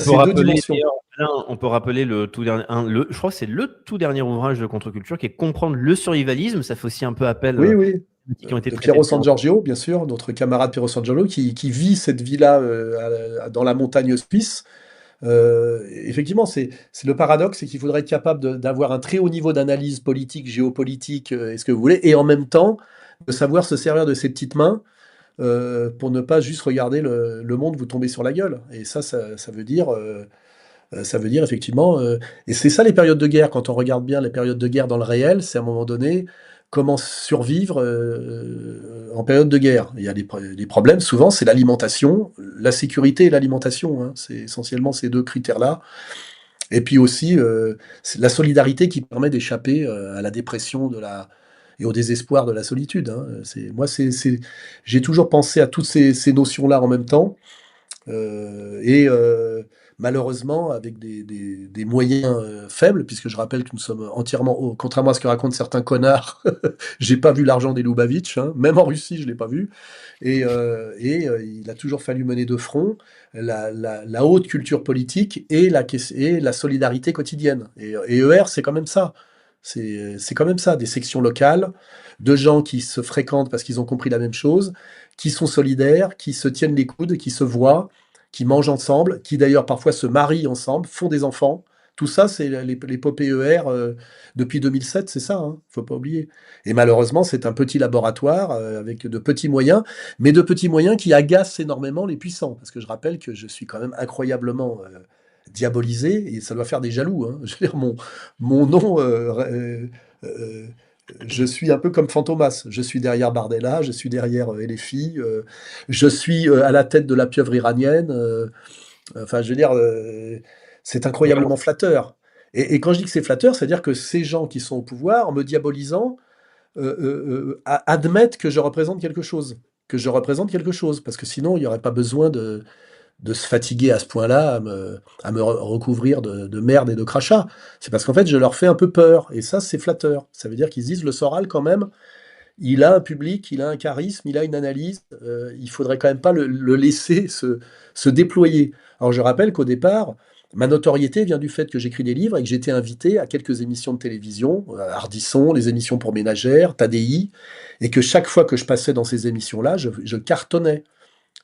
C'est deux dimensions. D'ailleurs, Alain, on peut rappeler le tout dernier, je crois que c'est le tout dernier ouvrage de Contre-Culture qui est Comprendre le survivalisme. Ça fait aussi un peu appel Oui, oui, qui ont été de traités Piero de San Giorgio, bien sûr, notre camarade Piero San Giorgio, qui vit cette vie-là dans la montagne suisse. Effectivement, c'est le paradoxe, c'est qu'il faudrait être capable d'avoir un très haut niveau d'analyse politique, géopolitique, et ce que vous voulez, et en même temps de savoir se servir de ses petites mains pour ne pas juste regarder le monde vous tomber sur la gueule. Et ça veut dire effectivement, et c'est ça les périodes de guerre, quand on regarde bien les périodes de guerre dans le réel, c'est à un moment donné comment survivre en période de guerre. Il y a des problèmes, souvent c'est l'alimentation, la sécurité et l'alimentation, hein. C'est essentiellement ces deux critères-là. Et puis aussi c'est la solidarité qui permet d'échapper à la dépression et au désespoir de la solitude, hein. J'ai toujours pensé à toutes ces notions-là en même temps. Et malheureusement, avec des moyens faibles, puisque je rappelle que nous sommes entièrement, contrairement à ce que racontent certains connards, j'ai pas vu l'argent des Loubavitch, hein, même en Russie, je l'ai pas vu. Il a toujours fallu mener de front la haute culture politique et la solidarité quotidienne. Et ER, c'est quand même ça. C'est quand même ça, des sections locales, de gens qui se fréquentent parce qu'ils ont compris la même chose, qui sont solidaires, qui se tiennent les coudes, qui se voient, qui mangent ensemble, qui d'ailleurs parfois se marient ensemble, font des enfants. Tout ça, c'est l'épopée ER depuis 2007, c'est ça, hein, faut pas oublier. Et malheureusement, c'est un petit laboratoire avec de petits moyens, mais de petits moyens qui agacent énormément les puissants. Parce que je rappelle que je suis quand même incroyablement diabolisé, et ça doit faire des jaloux, hein. Je veux dire, mon nom, je suis un peu comme Fantomas. Je suis derrière Bardella, je suis derrière LFI, je suis à la tête de la pieuvre iranienne. Enfin, je veux dire, c'est incroyablement flatteur. Et quand je dis que c'est flatteur, c'est-à-dire que ces gens qui sont au pouvoir, en me diabolisant, admettent que je représente quelque chose. Que je représente quelque chose. Parce que sinon, il n'y aurait pas besoin de se fatiguer à ce point-là, à me recouvrir de merde et de crachats. C'est parce qu'en fait, je leur fais un peu peur. Et ça, c'est flatteur. Ça veut dire qu'ils se disent, le Soral, quand même, il a un public, il a un charisme, il a une analyse. Il faudrait quand même pas le laisser se déployer. Alors, je rappelle qu'au départ, ma notoriété vient du fait que j'écris des livres et que j'étais invité à quelques émissions de télévision, Ardisson, les émissions pour ménagères, TADI, et que chaque fois que je passais dans ces émissions-là, je cartonnais.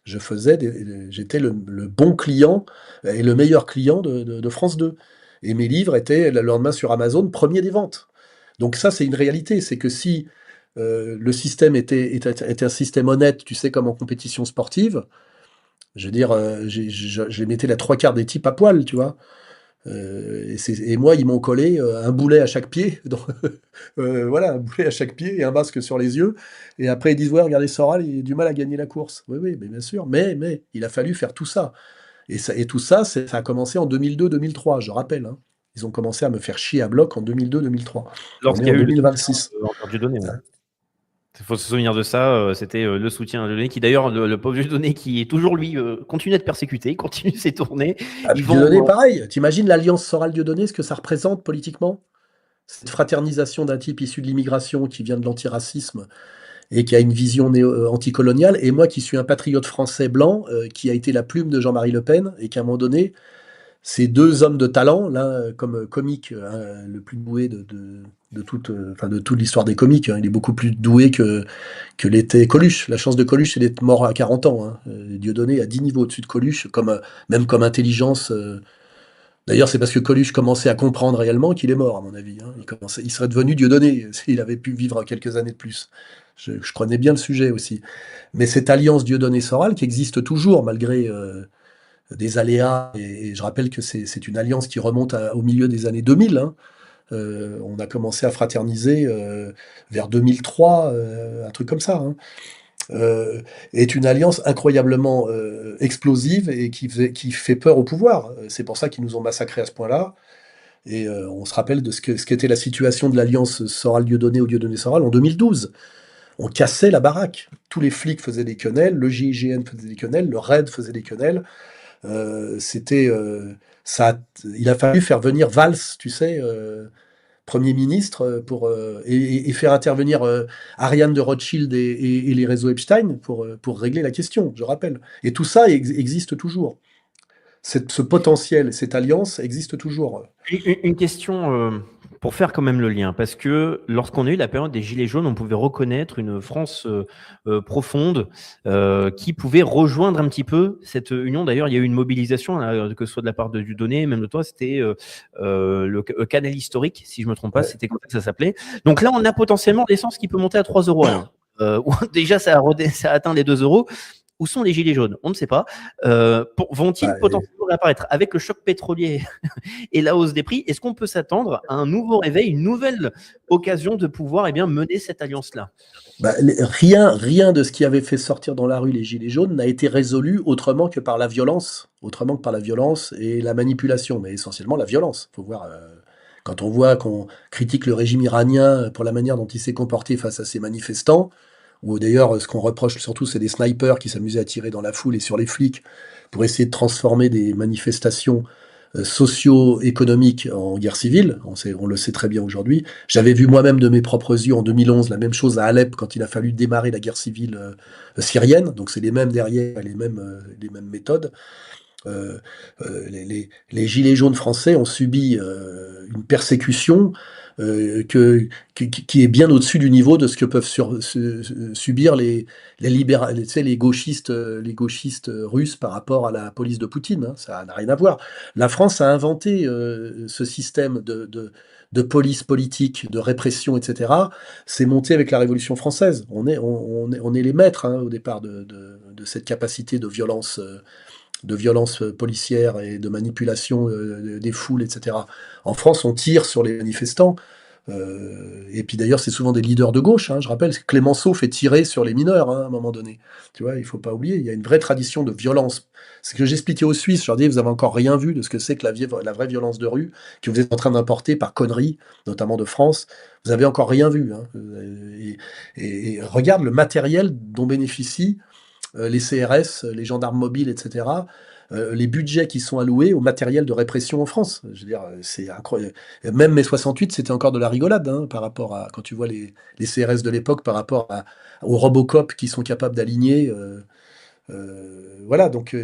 J'étais le bon client et le meilleur client de France 2. Et mes livres étaient le lendemain sur Amazon, premier des ventes. Donc ça, c'est une réalité. C'est que si le système était un système honnête, tu sais, comme en compétition sportive, je veux dire, je mettais la trois quarts des types à poil, tu vois. Et moi, ils m'ont collé un boulet à chaque pied. Donc, voilà, un boulet à chaque pied et un masque sur les yeux. Et après, ils disent, ouais, regardez Soral, il a du mal à gagner la course. Oui, oui, mais bien sûr. Mais il a fallu faire tout ça. Et tout ça, ça a commencé en 2002-2003, je rappelle, hein. Ils ont commencé à me faire chier à bloc en 2002-2003. On est lorsqu'il en y a eu le soutien 2026. envers Dieudonné. Il faut se souvenir de ça. C'était le soutien à Dieudonné qui, d'ailleurs, le pauvre Dieudonné, qui est toujours, lui, continue d'être persécuté, il continue ses tournées. Ah, Ils puis vont. Dieudonné, pareil. T'imagines l'alliance Soral-Dieudonné, ce que ça représente politiquement? Cette fraternisation d'un type issu de l'immigration qui vient de l'antiracisme et qui a une vision anticoloniale, et moi qui suis un patriote français blanc, qui a été la plume de Jean-Marie Le Pen, et qu'à un moment donné, ces deux hommes de talent, l'un comme comique, le plus doué de toute l'histoire des comiques, hein, il est beaucoup plus doué que l'était Coluche. La chance de Coluche, c'est d'être mort à 40 ans, hein. Dieudonné a 10 niveaux au-dessus de Coluche, même comme intelligence. D'ailleurs, c'est parce que Coluche commençait à comprendre réellement qu'il est mort, à mon avis, hein. Il serait devenu Dieudonné s'il avait pu vivre quelques années de plus. Je connais bien le sujet aussi. Mais cette alliance Dieudonné-Soral qui existe toujours malgré des aléas, et je rappelle que c'est une alliance qui remonte au milieu des années 2000, hein. On a commencé à fraterniser vers 2003, un truc comme ça, hein. Euh, est une alliance incroyablement explosive et qui fait peur au pouvoir. C'est pour ça qu'ils nous ont massacrés à ce point-là. Et on se rappelle de ce qu'était la situation de l'alliance Soral-Dieudonné ou Dieudonné-Soral en 2012. On cassait la baraque. Tous les flics faisaient des quenelles, le GIGN faisait des quenelles, le RAID faisait des quenelles. C'était ça. Il a fallu faire venir Valls, tu sais, Premier ministre, et faire intervenir Ariane de Rothschild et les réseaux Epstein pour régler la question, je rappelle. Et tout ça existe toujours. ce potentiel, cette alliance existe toujours. Une question pour faire quand même le lien, parce que lorsqu'on a eu la période des Gilets jaunes, on pouvait reconnaître une France profonde qui pouvait rejoindre un petit peu cette union. D'ailleurs, il y a eu une mobilisation, là, que ce soit de la part de Dieudonné, même de toi, c'était le canal historique, si je ne me trompe pas, Ouais. c'était comme ça que ça s'appelait. Donc là, on a potentiellement l'essence qui peut monter à 3 euros. Alors. Déjà, ça a atteint les 2 euros. Où sont les gilets jaunes? On ne sait pas. Vont-ils Bah, et- potentiellement réapparaître avec le choc pétrolier et la hausse des prix? Est-ce qu'on peut s'attendre à un nouveau réveil, une nouvelle occasion de pouvoir mener cette alliance-là? rien de ce qui avait fait sortir dans la rue les gilets jaunes n'a été résolu autrement que par la violence et la manipulation, mais essentiellement la violence. Faut voir, quand on voit qu'on critique le régime iranien pour la manière dont il s'est comporté face à ces manifestants, ou d'ailleurs ce qu'on reproche surtout c'est des snipers qui s'amusaient à tirer dans la foule et sur les flics pour essayer de transformer des manifestations socio-économiques en guerre civile, on le sait très bien aujourd'hui. J'avais vu moi-même de mes propres yeux en 2011 la même chose à Alep quand il a fallu démarrer la guerre civile syrienne, donc c'est les mêmes derrière, les mêmes méthodes. Les gilets jaunes français ont subi une persécution qui est bien au-dessus du niveau de ce que peuvent subir les gauchistes russes par rapport à la police de Poutine. Hein. Ça n'a rien à voir. La France a inventé ce système de police politique, de répression, etc. C'est monté avec la Révolution française. On est les maîtres au départ de cette capacité de violence policière et de manipulation des foules, etc. En France, on tire sur les manifestants. Et puis d'ailleurs, c'est souvent des leaders de gauche. Hein. Je rappelle que Clémenceau fait tirer sur les mineurs à un moment donné. Tu vois, il faut pas oublier, il y a une vraie tradition de violence. C'est ce que j'expliquais aux Suisses. Je leur disais, vous avez encore rien vu de ce que c'est que la vraie violence de rue que vous êtes en train d'importer par conneries, notamment de France. Vous avez encore rien vu. Hein. Et regarde le matériel dont bénéficient les CRS, les gendarmes mobiles, etc., les budgets qui sont alloués au matériel de répression en France. Je veux dire, c'est incroyable. Même mai 68, c'était encore de la rigolade par rapport à quand tu vois les CRS de l'époque par rapport aux Robocop qui sont capables d'aligner. Voilà, donc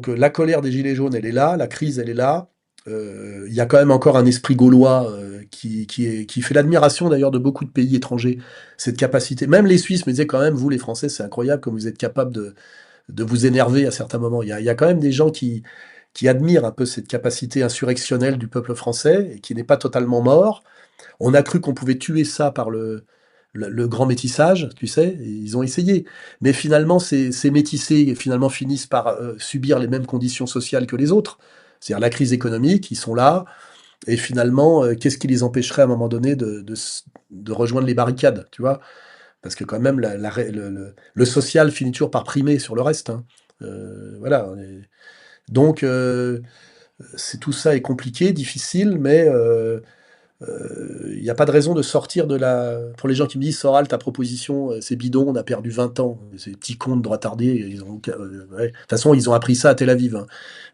la colère des Gilets jaunes, elle est là, la crise, elle est là. Il y a quand même encore un esprit gaulois qui fait l'admiration d'ailleurs de beaucoup de pays étrangers. Cette capacité, même les Suisses me disaient quand même, vous les Français, c'est incroyable comme vous êtes capable de vous énerver à certains moments. Il y a quand même des gens qui admirent un peu cette capacité insurrectionnelle du peuple français et qui n'est pas totalement mort. On a cru qu'on pouvait tuer ça par le grand métissage, tu sais, et ils ont essayé. Mais finalement, ces métissés finalement finissent par subir les mêmes conditions sociales que les autres. C'est-à-dire la crise économique, ils sont là, et finalement, qu'est-ce qui les empêcherait à un moment donné de rejoindre les barricades, tu vois? Parce que quand même, le social finit toujours par primer sur le reste. Hein. Voilà. Donc, tout ça est compliqué, difficile, mais il n'y a pas de raison de sortir de la. Pour les gens qui me disent, Soral, ta proposition, c'est bidon, on a perdu 20 ans. Ces petits cons de droitards, ouais. De toute façon, ils ont appris ça à Tel Aviv. Hein.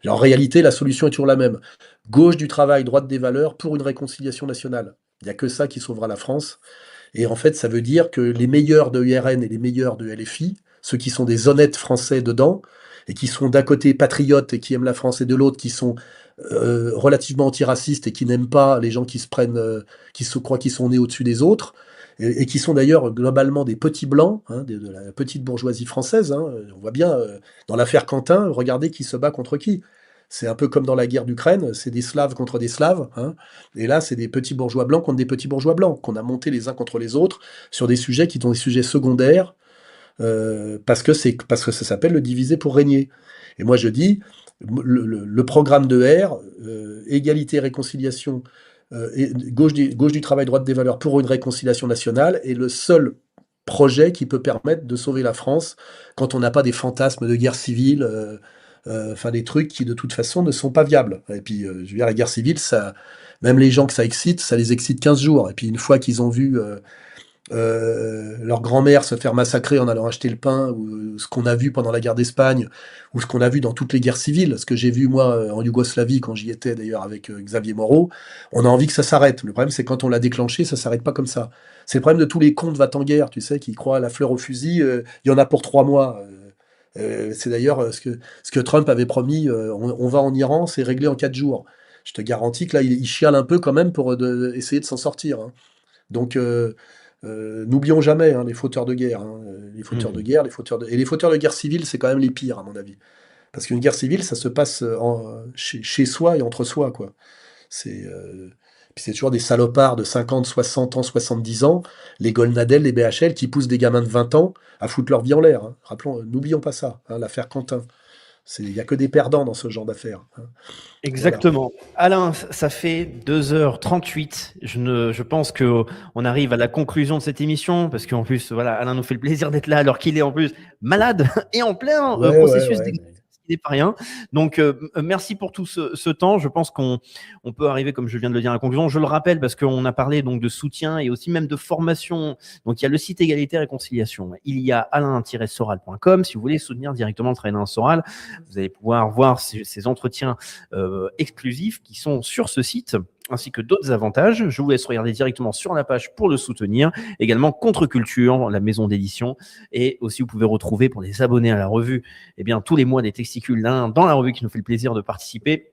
Et en réalité, la solution est toujours la même. Gauche du travail, droite des valeurs pour une réconciliation nationale. Il n'y a que ça qui sauvera la France. Et en fait, ça veut dire que les meilleurs de URN et les meilleurs de LFI, ceux qui sont des honnêtes Français dedans, et qui sont d'un côté patriotes et qui aiment la France, et de l'autre qui sont relativement antiracistes et qui n'aiment pas les gens qui se prennent, qui se croient qu'ils sont nés au-dessus des autres, et qui sont d'ailleurs globalement des petits blancs, hein, de la petite bourgeoisie française. Hein. On voit bien dans l'affaire Quentin, regardez qui se bat contre qui. C'est un peu comme dans la guerre d'Ukraine, c'est des Slaves contre des Slaves. Hein. Et là, c'est des petits bourgeois blancs contre des petits bourgeois blancs, qu'on a montés les uns contre les autres sur des sujets qui sont des sujets secondaires, parce que ça s'appelle le diviser pour régner. Et moi, je dis, le programme de R, égalité et réconciliation, gauche du travail, droite des valeurs pour une réconciliation nationale, est le seul projet qui peut permettre de sauver la France quand on n'a pas des fantasmes de guerre civile, enfin des trucs qui de toute façon ne sont pas viables. Et puis, je veux dire, la guerre civile, ça, même les gens que ça excite, ça les excite 15 jours. Et puis une fois qu'ils ont vu leur grand-mère se faire massacrer en allant acheter le pain, ou ce qu'on a vu pendant la guerre d'Espagne, ou ce qu'on a vu dans toutes les guerres civiles, ce que j'ai vu moi en Yougoslavie quand j'y étais d'ailleurs avec Xavier Moreau, on a envie que ça s'arrête. Le problème c'est quand on l'a déclenché, ça s'arrête pas comme ça. C'est le problème de tous les cons de va-t-en-guerre, tu sais, qui croient à la fleur au fusil, il y en a pour 3 mois. C'est d'ailleurs ce que Trump avait promis, on va en Iran, c'est réglé en 4 jours. Je te garantis que là, il chiale un peu quand même pour essayer de s'en sortir, hein. Donc, n'oublions jamais, hein, les fauteurs de guerre, hein, les fauteurs de Hmm. guerre, et les fauteurs de guerre civile, c'est quand même les pires, à mon avis. Parce qu'une guerre civile, ça se passe chez soi et entre soi, quoi. Puis c'est toujours des salopards de 50, 60 ans, 70 ans, les Golnadel, les BHL, qui poussent des gamins de 20 ans à foutre leur vie en l'air, hein. Rappelons, n'oublions pas ça, hein, l'affaire Quentin. Il n'y a que des perdants dans ce genre d'affaires, hein. Voilà. Exactement. Alain, ça fait 2h38. Je pense que on arrive à la conclusion de cette émission parce qu'en plus, voilà, Alain nous fait le plaisir d'être là alors qu'il est en plus malade et en plein Ouais, ouais, processus ouais. d'exercice, ce qui n'est pas rien. Donc, merci pour tout ce temps. Je pense qu'on peut arriver, comme je viens de le dire, à la conclusion. Je le rappelle parce qu'on a parlé donc de soutien et aussi même de formation. Donc, il y a le site Égalité et Réconciliation. Il y a alain-soral.com si vous voulez soutenir directement le travail d'Alain Soral. Vous allez pouvoir voir ces entretiens exclusifs qui sont sur ce site, ainsi que d'autres avantages. Je vous laisse regarder directement sur la page pour le soutenir. Également Contre-Culture, la maison d'édition. Et aussi, vous pouvez retrouver pour les abonnés à la revue, eh bien, tous les mois des testicules dans la revue qui nous fait le plaisir de participer.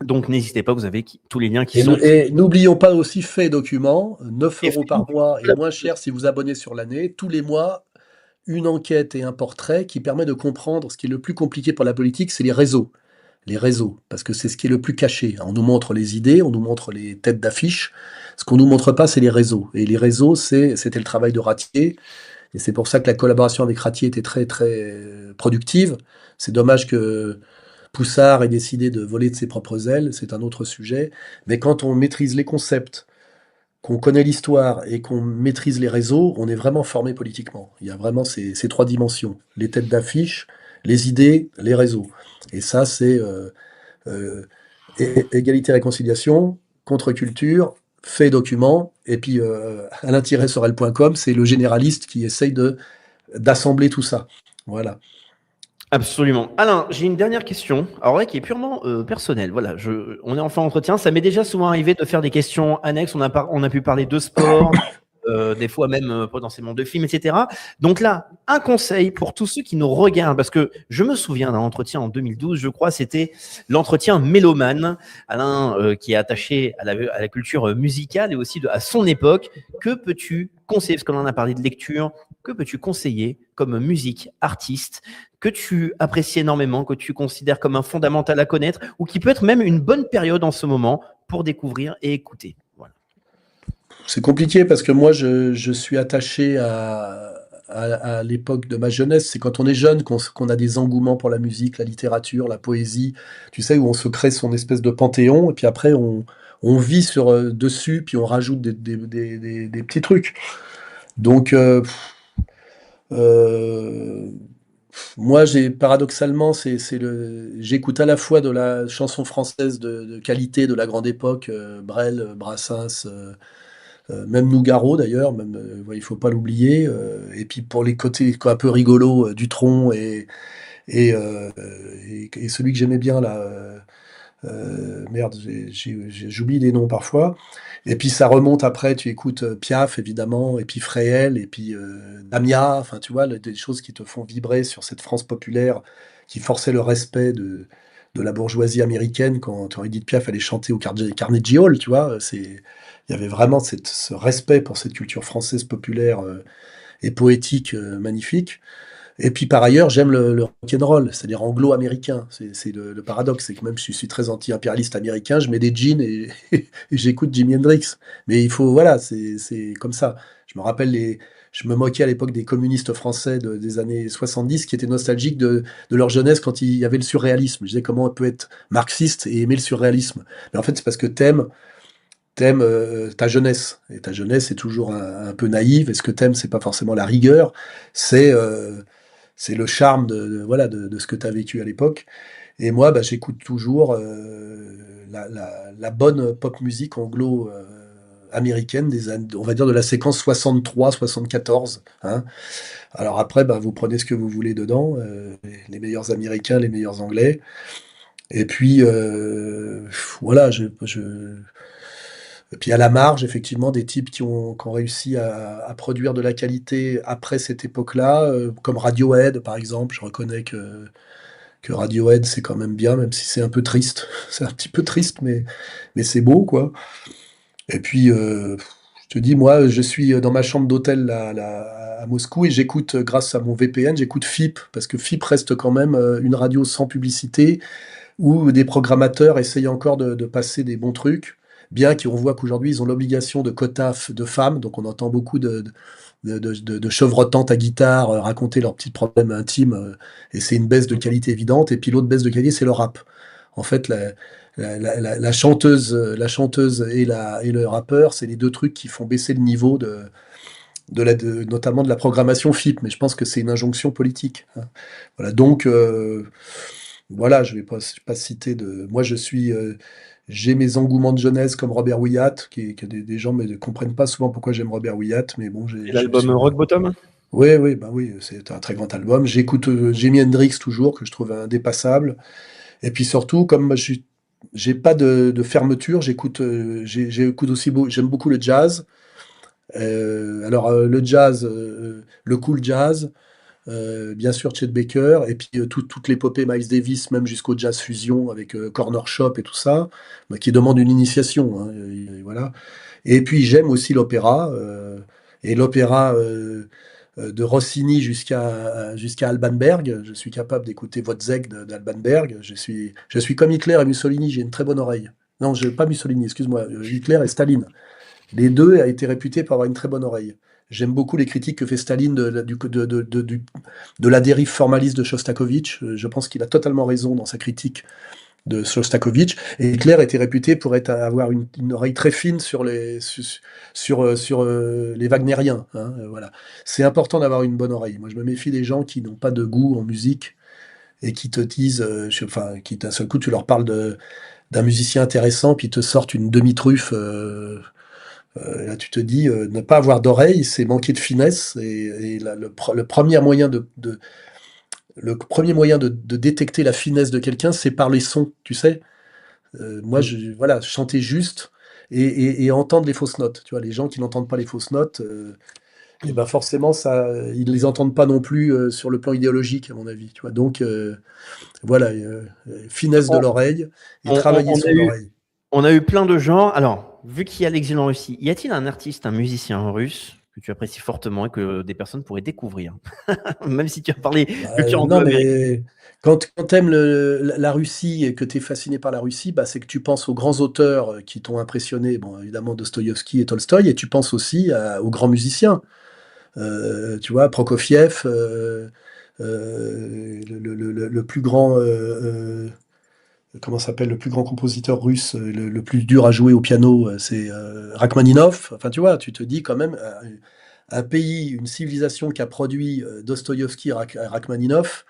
Donc, n'hésitez pas, vous avez tous les liens qui sont. Et n'oublions pas aussi Fait Document, 9 Et euros par mois et moins cher si vous abonnez sur l'année. Tous les mois, une enquête et un portrait qui permet de comprendre ce qui est le plus compliqué pour la politique, c'est les réseaux. Les réseaux, parce que c'est ce qui est le plus caché. On nous montre les idées, on nous montre les têtes d'affiche. Ce qu'on nous montre pas, c'est les réseaux. Et les réseaux, c'était le travail de Ratier. Et c'est pour ça que la collaboration avec Ratier était très, très productive. C'est dommage que Poussard ait décidé de voler de ses propres ailes, c'est un autre sujet. Mais quand on maîtrise les concepts, qu'on connaît l'histoire et qu'on maîtrise les réseaux, on est vraiment formé politiquement. Il y a vraiment ces trois dimensions, les têtes d'affiche, les idées, les réseaux. Et ça, c'est euh, égalité-réconciliation, contre-culture, fait document, et puis alain-sorel.com, c'est le généraliste qui essaye d'assembler tout ça. Voilà. Absolument. Alain, j'ai une dernière question, alors là qui est purement personnelle. Voilà, on est en fin d'entretien. Ça m'est déjà souvent arrivé de faire des questions annexes. On a pu parler de sport, des fois même potentiellement de films, etc. Donc là, un conseil pour tous ceux qui nous regardent, parce que je me souviens d'un entretien en 2012, je crois, c'était l'entretien Mélomane. Alain, qui est attaché à la culture musicale et aussi à son époque. Que peux-tu conseiller, parce qu'on en a parlé de lecture, que peux-tu conseiller comme musique, artiste, que tu apprécies énormément, que tu considères comme un fondamental à connaître, ou qui peut être même une bonne période en ce moment pour découvrir et écouter? Voilà. C'est compliqué parce que moi, je suis attaché à l'époque de ma jeunesse. C'est quand on est jeune qu'on a des engouements pour la musique, la littérature, la poésie, tu sais, où on se crée son espèce de panthéon, et puis après, on vit dessus, puis on rajoute des petits trucs. Donc, euh, moi, paradoxalement, j'écoute à la fois de la chanson française de qualité de la grande époque, Brel, Brassens, même Nougaro d'ailleurs, même, ouais, il faut pas l'oublier. Et puis pour les côtés quoi, un peu rigolos, Dutronc et, euh, et celui que j'aimais bien là, merde, j'oublie les noms parfois. Et puis ça remonte après, tu écoutes Piaf évidemment, et puis Fréhel, et puis Damia, enfin tu vois, des choses qui te font vibrer sur cette France populaire qui forçait le respect de la bourgeoisie américaine quand Edith Piaf allait chanter au Carnegie Hall, tu vois. Il y avait vraiment ce respect pour cette culture française populaire et poétique magnifique. Et puis par ailleurs, j'aime le rock'n'roll, c'est-à-dire anglo-américain. C'est le paradoxe, c'est que même si je suis très anti-impérialiste américain, je mets des jeans et j'écoute Jimi Hendrix. Mais il faut, voilà, c'est comme ça. Je me rappelle je me moquais à l'époque des communistes français des années 70 qui étaient nostalgiques de leur jeunesse quand il y avait le surréalisme. Je disais comment on peut être marxiste et aimer le surréalisme. Mais en fait, c'est parce que t'aimes ta jeunesse. Et ta jeunesse est toujours un peu naïve. Et ce que t'aimes, c'est pas forcément la rigueur, c'est c'est le charme voilà, de ce que tu as vécu à l'époque. Et moi, bah, j'écoute toujours la bonne pop musique anglo-américaine on va dire de la séquence 63-74. Hein. Alors après, bah, vous prenez ce que vous voulez dedans, les meilleurs Américains, les meilleurs Anglais. Et puis, voilà, Et puis à la marge, effectivement, des types qui ont réussi à produire de la qualité après cette époque-là, comme Radiohead, par exemple. Je reconnais que Radiohead, c'est quand même bien, même si c'est un peu triste. C'est un petit peu triste, mais c'est beau, quoi. Et puis, je te dis, moi, je suis dans ma chambre d'hôtel à Moscou et j'écoute, grâce à mon VPN, j'écoute FIP, parce que FIP reste quand même une radio sans publicité, où des programmateurs essayent encore de passer des bons trucs, bien qu'on voit qu'aujourd'hui, ils ont l'obligation de quotas de femmes, donc on entend beaucoup de chevrotantes à guitare raconter leurs petits problèmes intimes, et c'est une baisse de qualité évidente. Et puis l'autre baisse de qualité, c'est le rap. En fait, la chanteuse et le rappeur, c'est les deux trucs qui font baisser le niveau notamment de la programmation FIP. Mais je pense que c'est une injonction politique, hein. Voilà, donc voilà, je vais pas citer de. Moi, j'ai mes engouements de jeunesse comme Robert Wyatt, que des gens ne comprennent pas souvent pourquoi j'aime Robert Wyatt, mais bon, Et l'album Rock Bottom? oui, oui, bah oui, c'est un très grand album. J'écoute Jimi Hendrix toujours, que je trouve indépassable. Et puis surtout, comme moi, j'ai pas de fermeture, j'écoute aussi, j'aime beaucoup le jazz. Alors le jazz, le cool jazz, bien sûr Chet Baker, et puis toute l'épopée Miles Davis, même jusqu'au jazz fusion avec Corner Shop et tout ça, bah, qui demande une initiation, hein, et voilà. Et puis j'aime aussi l'opéra, et l'opéra de Rossini jusqu'à Alban Berg. Je suis capable d'écouter Wozzeck d'Alban Berg. Je suis comme Hitler et Mussolini, j'ai une très bonne oreille. Non, pas Mussolini, excuse-moi, Hitler et Staline. Les deux a été réputés pour avoir une très bonne oreille. J'aime beaucoup les critiques que fait Staline de la dérive formaliste de Shostakovich. Je pense qu'il a totalement raison dans sa critique de Shostakovich. Et Hitler était réputé pour avoir une oreille très fine sur les Wagnériens, hein, voilà. C'est important d'avoir une bonne oreille. Moi, je me méfie des gens qui n'ont pas de goût en musique et qui te disent, enfin, qui d'un seul coup, tu leur parles d'un musicien intéressant, puis ils te sortent une demi-truffe. Là, tu te dis, ne pas avoir d'oreille, c'est manquer de finesse. Et le premier moyen de détecter la finesse de quelqu'un, c'est par les sons, tu sais. Moi, voilà, chanter juste et entendre les fausses notes. Tu vois, les gens qui n'entendent pas les fausses notes, et ben forcément, ça, ils les entendent pas non plus sur le plan idéologique, à mon avis. Tu vois, donc voilà, finesse de On, l'oreille et on- on- travailler on a son eu, oreille. on a eu plein de gens. Alors, vu qu'il y a l'exil en Russie, y a-t-il un artiste, un musicien russe que tu apprécies fortement et que des personnes pourraient découvrir? Même si tu as parlé culture Non, anglo-américaine. mais quand tu aimes la Russie et que tu es fasciné par la Russie, bah, c'est que tu penses aux grands auteurs qui t'ont impressionné, bon, évidemment Dostoïevski et Tolstoï, et tu penses aussi aux grands musiciens. Tu vois, Prokofiev, le plus grand, comment s'appelle, le plus grand compositeur russe, le plus dur à jouer au piano, c'est Rachmaninov. Enfin, tu vois, tu te dis quand même, un pays, une civilisation qui a produit Dostoïevski et Rachmaninov,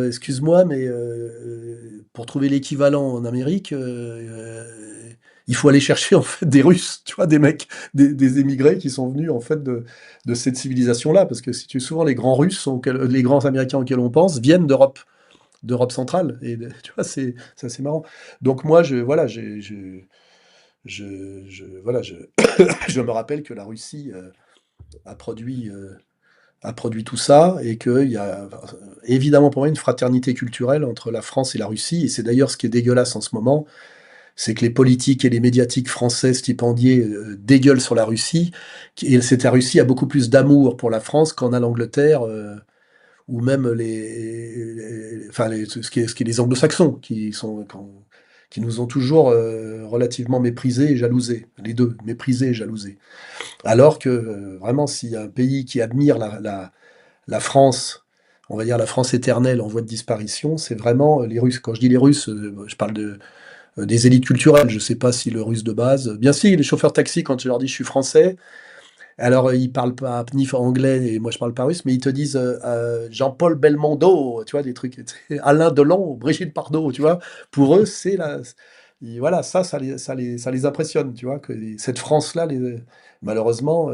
excuse-moi, mais pour trouver l'équivalent en Amérique, il faut aller chercher en fait des Russes, tu vois, des mecs, des émigrés qui sont venus en fait de cette civilisation-là, parce que si tu souvent les grands Russes, les grands Américains auxquels on pense, viennent d'Europe centrale, et tu vois, c'est assez marrant. Donc moi, voilà, voilà, je me rappelle que la Russie a produit. A produit tout ça et qu'il y a évidemment pour moi une fraternité culturelle entre la France et la Russie. Et c'est d'ailleurs ce qui est dégueulasse en ce moment, c'est que les politiques et les médiatiques français stipendiés dégueulent sur la Russie. Et la Russie a beaucoup plus d'amour pour la France qu'en a l'Angleterre ou même enfin ce qui est les Anglo-Saxons qui nous ont toujours relativement méprisés et jalousés, les deux, méprisés et jalousés. Alors que vraiment, s'il y a un pays qui admire la France, on va dire la France éternelle en voie de disparition, c'est vraiment les Russes. Quand je dis les Russes, je parle des élites culturelles. Je ne sais pas si le russe de base. Bien si, les chauffeurs taxi, quand je leur dis je suis français, alors ils parlent pas ni anglais et moi je parle pas russe, mais ils te disent Jean-Paul Belmondo, tu vois, des trucs. Alain Delon, Brigitte Bardot, tu vois. Pour eux, c'est la. Voilà, ça les impressionne, tu vois, que cette France-là, malheureusement.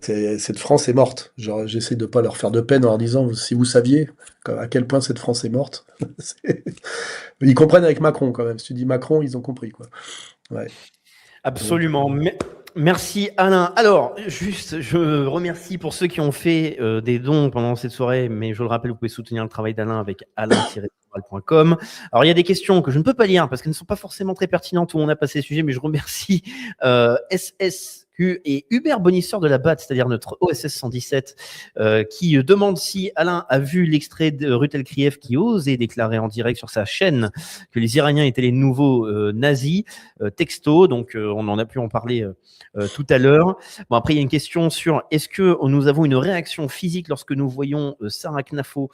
Cette France est morte. Genre, j'essaie de pas leur faire de peine en leur disant, si vous saviez à quel point cette France est morte. Ils comprennent avec Macron quand même. Si tu dis Macron, ils ont compris, quoi. Ouais. Absolument. Merci Alain. Alors, juste, je remercie pour ceux qui ont fait des dons pendant cette soirée, mais je le rappelle, vous pouvez soutenir le travail d'Alain avec alain-soral.com. Alors, il y a des questions que je ne peux pas lire parce qu'elles ne sont pas forcément très pertinentes où on a passé le sujet, mais je remercie SSQ et Hubert Bonisseur de la BAT, c'est-à-dire notre OSS 117, qui demande si Alain a vu l'extrait de Rutel Krief qui osait déclarer en direct sur sa chaîne que les Iraniens étaient les nouveaux nazis, texto, donc on en a pu en parler tout à l'heure. Bon, après, il y a une question sur est-ce que nous avons une réaction physique lorsque nous voyons Sarah Knafo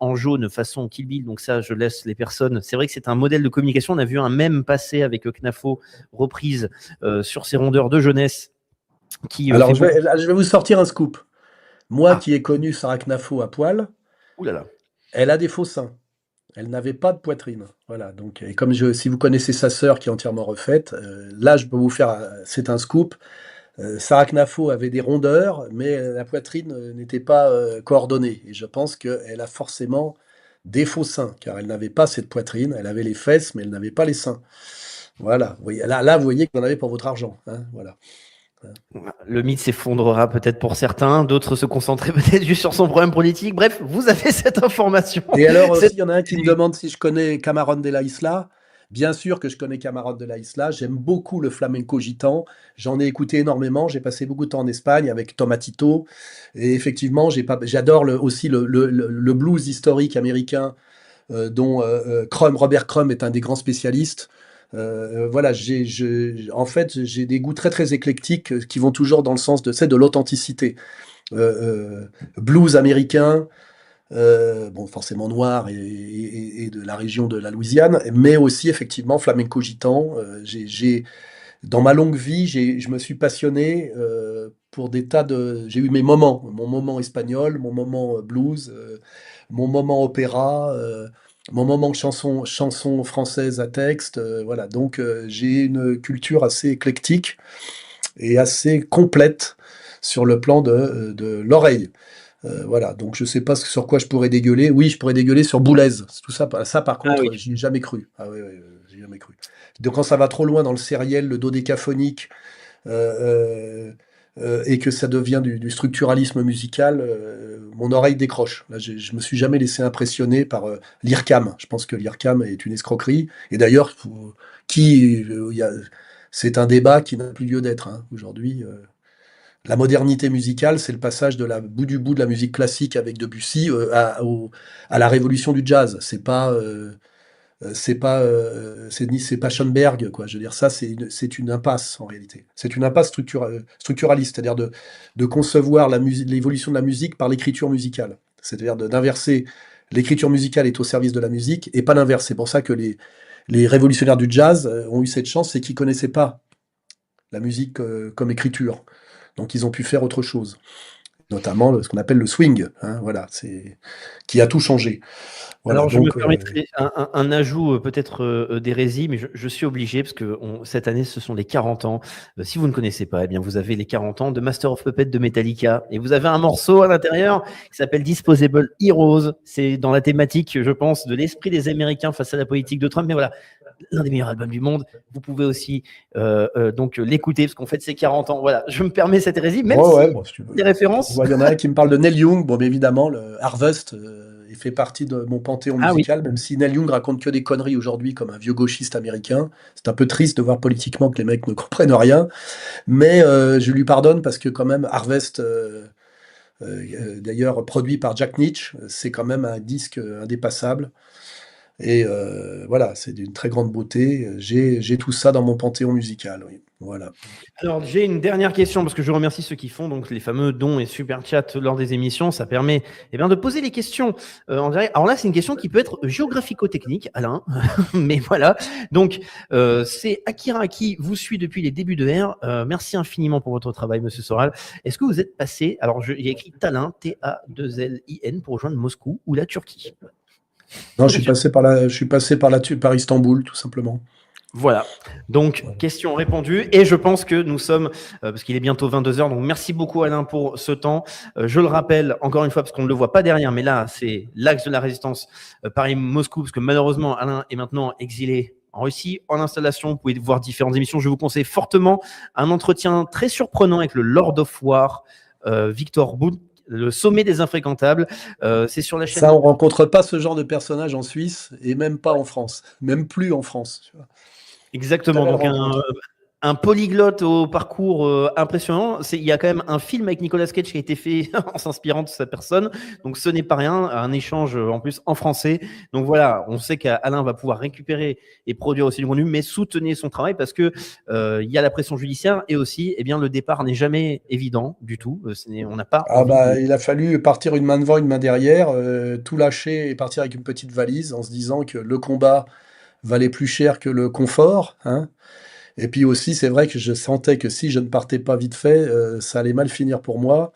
en jaune façon Kill Bill. Donc ça, je laisse les personnes. C'est vrai que c'est un modèle de communication. On a vu un mème passer avec Knafo reprise sur ses rondeurs de jeunesse. Alors, je vais vous sortir un scoop. Moi qui ai connu Sarah Knafo à poil, elle a des faux seins. Elle n'avait pas de poitrine. Voilà. Donc, et comme si vous connaissez sa sœur qui est entièrement refaite, là, je peux vous faire. C'est un scoop. Sarah Knafo avait des rondeurs, mais la poitrine n'était pas coordonnée. Et je pense qu'elle a forcément des faux seins, car elle n'avait pas cette poitrine. Elle avait les fesses, mais elle n'avait pas les seins. Voilà. Vous voyez, là, vous voyez que vous en avez pour votre argent. Hein, voilà. Le mythe s'effondrera peut-être pour certains, d'autres se concentraient peut-être juste sur son problème politique. Bref, vous avez cette information. Et alors aussi, il y en a un qui me demande si je connais Camarón de la Isla. Bien sûr que je connais Camarón de la Isla. J'aime beaucoup le flamenco gitan. J'en ai écouté énormément. J'ai passé beaucoup de temps en Espagne avec Tomatito. Et effectivement, j'adore aussi le blues historique américain dont Robert Crumb est un des grands spécialistes. Voilà, en fait, j'ai des goûts très très éclectiques qui vont toujours dans le sens de l'authenticité. Blues américain, bon, forcément noir et de la région de la Louisiane, mais aussi effectivement flamenco gitan. Dans ma longue vie, je me suis passionné pour des tas de. J'ai eu mes moments, mon moment espagnol, mon moment blues, mon moment opéra. Mon moment chanson française à texte, voilà. Donc j'ai une culture assez éclectique et assez complète sur le plan de l'oreille. Voilà. Donc je sais pas sur quoi je pourrais dégueuler. Oui, je pourrais dégueuler sur Boulez. Tout ça, par contre, oui. j'y ai jamais cru. Ah oui, j'ai jamais cru. Donc quand ça va trop loin dans le sériel, le dodécaphonique, et que ça devient du structuralisme musical, mon oreille décroche. Là, je me suis jamais laissé impressionner par l'IRCAM. Je pense que l'IRCAM est une escroquerie. Et d'ailleurs, c'est un débat qui n'a plus lieu d'être hein, aujourd'hui. La modernité musicale, c'est le passage de la bout du bout de la musique classique avec Debussy à la révolution du jazz. C'est pas c'est pas Schoenberg, quoi. Je veux dire, ça, c'est une impasse en réalité. C'est une impasse structuraliste, c'est-à-dire de concevoir l'évolution de la musique par l'écriture musicale. C'est-à-dire d'inverser l'écriture musicale est au service de la musique et pas l'inverse. C'est pour ça que les révolutionnaires du jazz ont eu cette chance, c'est qu'ils connaissaient pas la musique comme écriture. Donc ils ont pu faire autre chose, notamment ce qu'on appelle le swing, hein, voilà, qui a tout changé. Voilà, Alors, je donc, me permettrai un ajout peut-être d'hérésie, mais je suis obligé parce que cette année, ce sont les 40 ans. Si vous ne connaissez pas, eh bien, vous avez les 40 ans de Master of Puppets de Metallica et vous avez un morceau à l'intérieur qui s'appelle Disposable Heroes. C'est dans la thématique, je pense, de l'esprit des Américains face à la politique de Trump. Mais voilà, l'un des meilleurs albums du monde. Vous pouvez aussi donc l'écouter parce qu'on fête ses 40 ans. Voilà, je me permets cette hérésie, même si tu veux. Des références. Il y en a un qui me parle de Neil Young. Bon, mais évidemment, le Harvest, il fait partie de mon panthéon musical, même si Neil Young raconte que des conneries aujourd'hui comme un vieux gauchiste américain. C'est un peu triste de voir politiquement que les mecs ne comprennent rien. Mais je lui pardonne parce que quand même, Harvest, d'ailleurs produit par Jack Nitzsche, c'est quand même un disque indépassable. Et voilà, c'est d'une très grande beauté. J'ai tout ça dans mon panthéon musical. Oui. Voilà. Alors, j'ai une dernière question parce que je remercie ceux qui font donc les fameux dons et super chats lors des émissions. Ça permet de poser les questions en direct. Alors là, c'est une question qui peut être géographico-technique, Alain, mais voilà. Donc, c'est Akira qui vous suit depuis les débuts de R. Merci infiniment pour votre travail, Monsieur Soral. Est-ce que vous êtes passé, alors il y a écrit Tallinn, T-A-2-L-I-N, pour rejoindre Moscou ou la Turquie? Non, je suis passé par Istanbul, tout simplement. Voilà, donc question répondue et je pense que nous sommes, parce qu'il est bientôt 22h, donc merci beaucoup Alain pour ce temps. Je le rappelle encore une fois parce qu'on ne le voit pas derrière, mais là c'est l'axe de la résistance Paris-Moscou, parce que malheureusement Alain est maintenant exilé en Russie, en installation. Vous pouvez voir différentes émissions. Je vous conseille fortement un entretien très surprenant avec le Lord of War, Victor Bout, le sommet des infréquentables. C'est sur la chaîne. Ça, on rencontre pas ce genre de personnage en Suisse et même pas en France, même plus en France. Tu vois. Exactement, donc un polyglotte au parcours impressionnant. Il y a quand même un film avec Nicolas Cage qui a été fait en s'inspirant de sa personne, donc ce n'est pas rien, un échange en plus en français. Donc voilà, on sait qu'Alain va pouvoir récupérer et produire aussi du contenu, mais soutenez son travail parce que il y a la pression judiciaire et aussi, eh bien, le départ n'est jamais évident du tout. On n'a pas envie de... Il a fallu partir une main devant, une main derrière, tout lâcher et partir avec une petite valise en se disant que le combat valait plus cher que le confort, hein. Et puis aussi, c'est vrai que je sentais que si je ne partais pas vite fait, ça allait mal finir pour moi.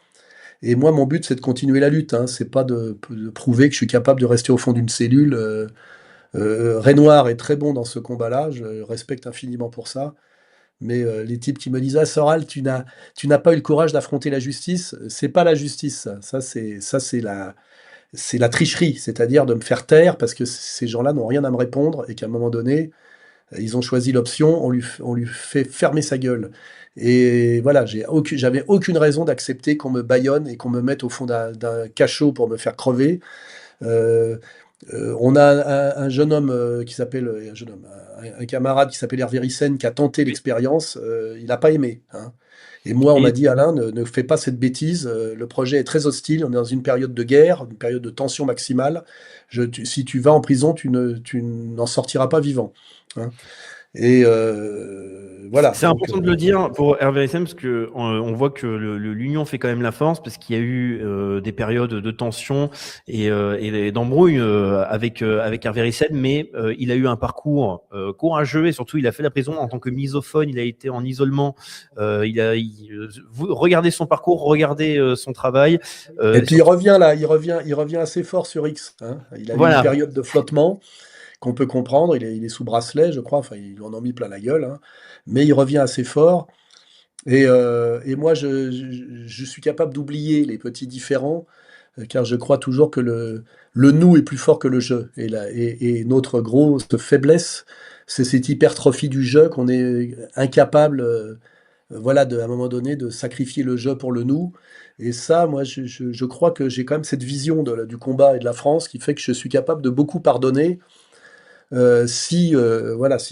Et moi, mon but, c'est de continuer la lutte, hein. C'est pas de prouver que je suis capable de rester au fond d'une cellule. Renoir est très bon dans ce combat-là, je le respecte infiniment pour ça. Mais les types qui me disent: «Ah Soral, tu n'as pas eu le courage d'affronter la justice», c'est pas la justice ça. C'est la tricherie, c'est-à-dire de me faire taire parce que ces gens-là n'ont rien à me répondre et qu'à un moment donné, ils ont choisi l'option, on lui fait fermer sa gueule. Et voilà, j'avais aucune raison d'accepter qu'on me bâillonne et qu'on me mette au fond d'un cachot pour me faire crever. Euh, on a un jeune homme qui s'appelle, un camarade qui s'appelle Hervé Ryssen qui a tenté l'expérience, il n'a pas aimé, hein. Et moi, on m'a dit: Alain, ne fais pas cette bêtise, le projet est très hostile, on est dans une période de guerre, une période de tension maximale. Si tu vas en prison, tu n'en sortiras pas vivant, hein. Et voilà. C'est important de le dire pour Hervé SM parce que on voit que l'union fait quand même la force parce qu'il y a eu des périodes de tension et d'embrouille avec Hervé SM, mais il a eu un parcours courageux et surtout il a fait la prison en tant que misophone. Il a été en isolement. Vous regardez son parcours, regardez son travail. Et puis il revient assez fort sur X, hein. Il a eu une période de flottement qu'on peut comprendre, il est sous bracelet, je crois, enfin, ils lui en ont mis plein la gueule, hein, mais il revient assez fort. Et moi, je suis capable d'oublier les petits différends, car je crois toujours que le nous est plus fort que le je. Et notre grosse faiblesse, c'est cette hypertrophie du je qu'on est incapable, voilà, à un moment donné, de sacrifier le je pour le nous. Et ça, moi, je crois que j'ai quand même cette vision du combat et de la France qui fait que je suis capable de beaucoup pardonner si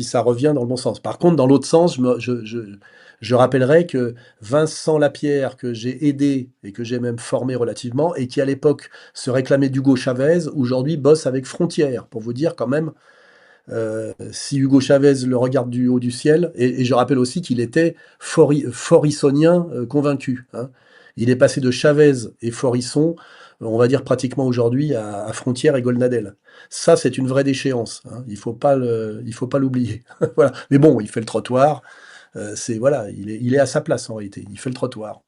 ça revient dans le bon sens. Par contre, dans l'autre sens, je rappellerai que Vincent Lapierre, que j'ai aidé et que j'ai même formé relativement, et qui à l'époque se réclamait d'Hugo Chavez, aujourd'hui bosse avec Frontières, pour vous dire quand même si Hugo Chavez le regarde du haut du ciel, et je rappelle aussi qu'il était forissonien convaincu, hein. Il est passé de Chavez et Forisson, on va dire pratiquement aujourd'hui, à Frontières et Golnadel. Ça, c'est une vraie déchéance, hein. Il faut pas l'oublier. Voilà. Mais bon, il fait le trottoir. Il est à sa place en réalité. Il fait le trottoir.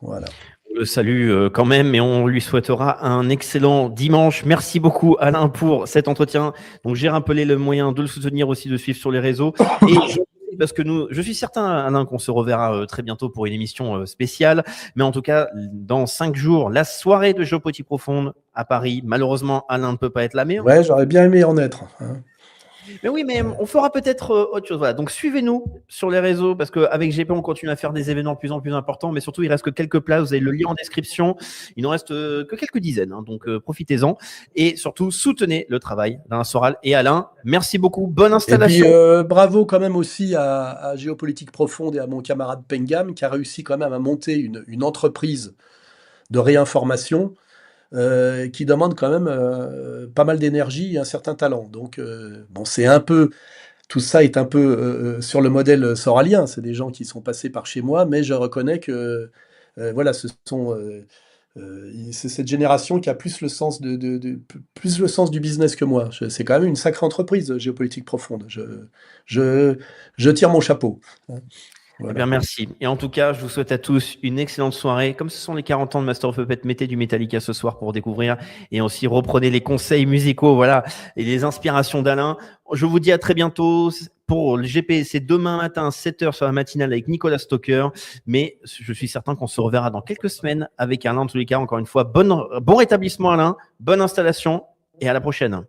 Voilà. On le salue quand même et on lui souhaitera un excellent dimanche. Merci beaucoup Alain pour cet entretien. Donc j'ai rappelé le moyen de le soutenir aussi, de suivre sur les réseaux. Et parce que je suis certain Alain qu'on se reverra très bientôt pour une émission spéciale. Mais en tout cas, dans 5 jours, la soirée de Géopolitique Profonde à Paris. Malheureusement, Alain ne peut pas être là. Mais ouais, j'aurais bien aimé en être, hein. Mais oui, mais on fera peut-être autre chose. Voilà. Donc suivez-nous sur les réseaux parce qu'avec GP, on continue à faire des événements de plus en plus importants. Mais surtout, il reste que quelques places. Vous avez le lien en description. Il n'en reste que quelques dizaines. Hein, donc profitez-en. Et surtout, soutenez le travail d'Alain Soral et Alain. Merci beaucoup. Bonne installation. Et puis, bravo quand même aussi à Géopolitique Profonde et à mon camarade Pengam qui a réussi quand même à monter une entreprise de réinformation. Qui demande quand même pas mal d'énergie et un certain talent. Donc, bon, tout ça est un peu sur le modèle soralien. C'est des gens qui sont passés par chez moi, mais je reconnais que voilà, c'est cette génération qui a plus le sens plus le sens du business que moi. C'est quand même une sacrée entreprise, Géopolitique Profonde. Je tire mon chapeau. Voilà. Eh bien, merci. Et en tout cas, je vous souhaite à tous une excellente soirée. Comme ce sont les 40 ans de Master of Puppets, mettez du Metallica ce soir pour découvrir et aussi reprenez les conseils musicaux, voilà, et les inspirations d'Alain. Je vous dis à très bientôt. pour le GP, c'est demain matin, 7h sur la matinale avec Nicolas Stocker. Mais je suis certain qu'on se reverra dans quelques semaines avec Alain. En tous les cas, encore une fois, bon rétablissement Alain, bonne installation et à la prochaine.